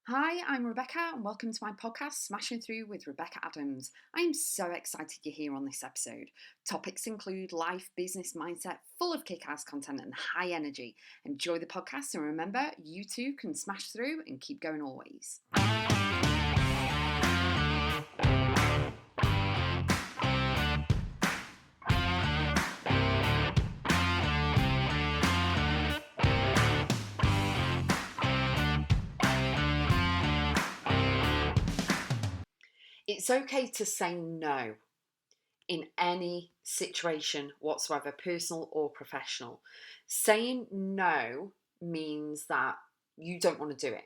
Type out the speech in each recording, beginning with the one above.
Hi, I'm Rebecca, and welcome to my podcast, Smashing Through with Rebecca.x. I am so excited you're here on this episode. Topics include life, business, mindset, full of kick-ass content and high energy. Enjoy the podcast, and remember, you too can smash through and keep going always. It's okay to say no in any situation whatsoever, personal or professional. Saying no means that you don't want to do it,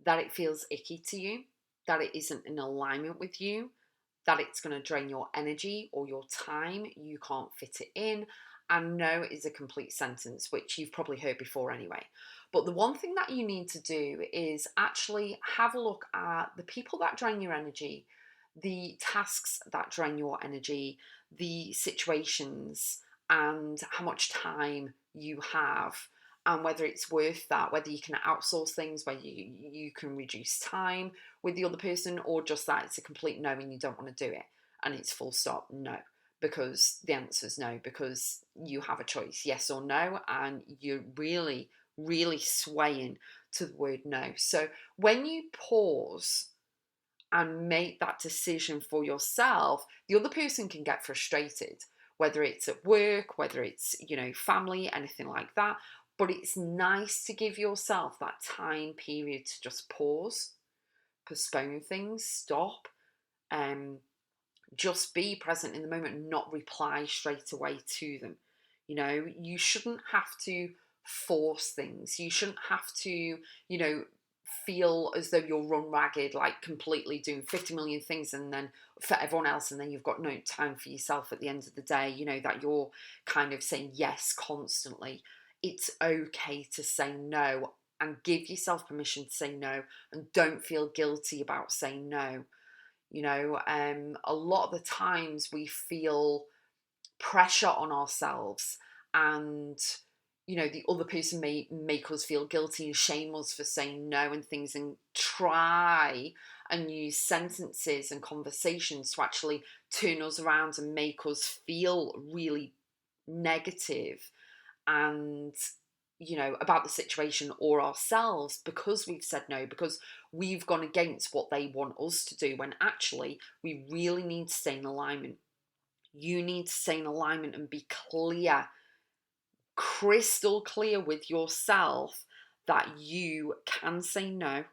that it feels icky to you, that it isn't in alignment with you, that it's going to drain your energy or your time, you can't fit it in. And no is a complete sentence, which you've probably heard before anyway. But the one thing that you need to do is actually have a look at the people that drain your energy, the tasks that drain your energy, the situations, and how much time you have, and whether it's worth that, whether you can outsource things, whether you can reduce time with the other person, or just that it's a complete no and you don't want to do it and it's full stop no, because the answer is no, because you have a choice, yes or no, and you're really swaying to the word no. So when you pause and make that decision for yourself, the other person can get frustrated, whether it's at work, whether it's, family, anything like that. But it's nice to give yourself that time period to just pause, postpone things, stop, just be present in the moment, not reply straight away to them. You shouldn't have to force things. You shouldn't have to, feel as though you're run ragged, like completely doing 50 million things and then for everyone else, and then you've got no time for yourself at the end of the day, that you're kind of saying yes constantly. It's okay to say no and give yourself permission to say no, and don't feel guilty about saying no. A lot of the times we feel pressure on ourselves, and the other person may make us feel guilty and shame us for saying no and things, and try and use sentences and conversations to actually turn us around and make us feel really negative and about the situation or ourselves, because we've said no, because we've gone against what they want us to do, when actually we really need to stay in alignment. You need to stay in alignment and be clear, crystal clear with yourself, that you can say no,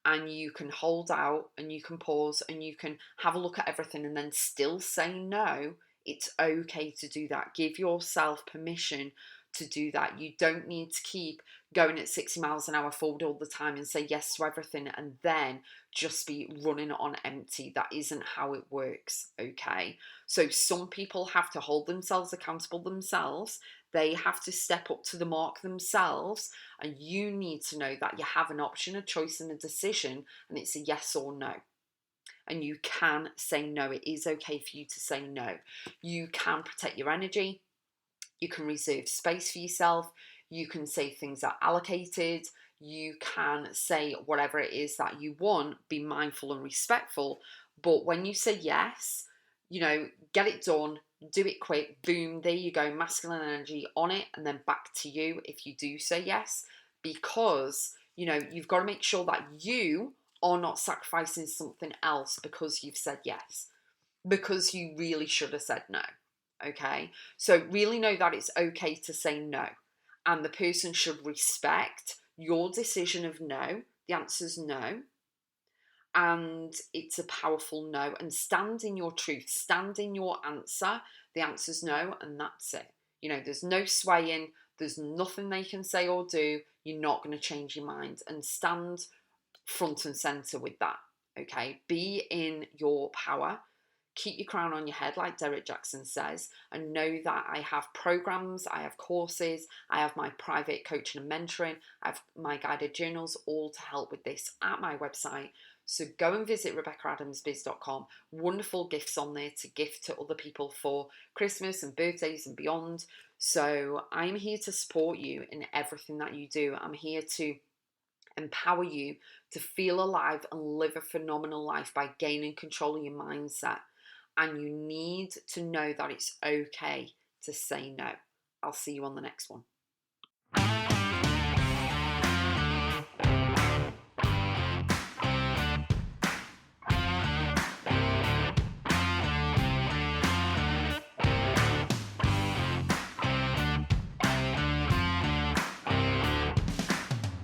and you can hold out and you can pause and you can have a look at everything and then still say no. It's okay to do that. Give yourself permission to do that. You don't need to keep going at 60 miles an hour forward all the time and say yes to everything and then just be running on empty. That isn't how it works, okay? So some people have to hold themselves accountable themselves. They have to step up to the mark themselves, and you need to know that you have an option, a choice, and a decision, and it's a yes or no. And you can say no. It is okay for you to say no. You can protect your energy. You can reserve space for yourself. You can say things are allocated. You can say whatever it is that you want. Be mindful and respectful. But when you say yes, get it done, do it quick, boom, there you go, masculine energy on it, and then back to you if you do say yes, because, you've got to make sure that you are not sacrificing something else because you've said yes, because you really should have said no, okay? So really know that it's okay to say no, and the person should respect your decision of no. The answer's no, and it's a powerful no, and stand in your truth, stand in your answer. The answer's no, and that's it. There's no swaying, there's nothing they can say or do. You're not going to change your mind, and stand front and center with that, okay? Be in your power. Keep your crown on your head, like Derek Jackson says, and know that I have programs, I have courses, I have my private coaching and mentoring, I have my guided journals, all to help with this at my website. So go and visit Rebecca.x. Wonderful gifts on there to gift to other people for Christmas and birthdays and beyond. So I'm here to support you in everything that you do. I'm here to empower you to feel alive and live a phenomenal life by gaining control of your mindset. And you need to know that it's okay to say no. I'll see you on the next one.